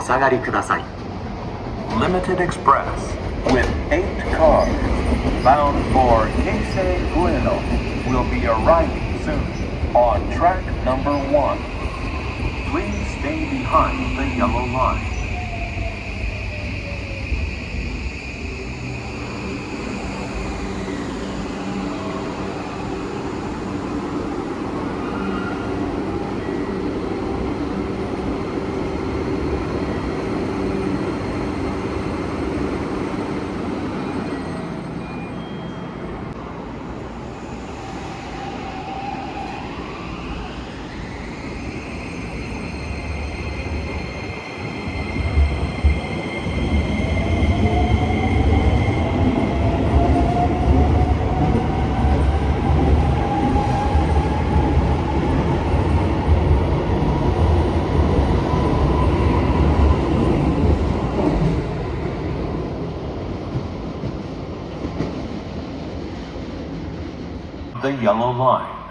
下がりください。 Limited Express with 8 cars bound for Keisei Ueno will be arriving soon on track number 1. Please stay behind the yellow line. The yellow line.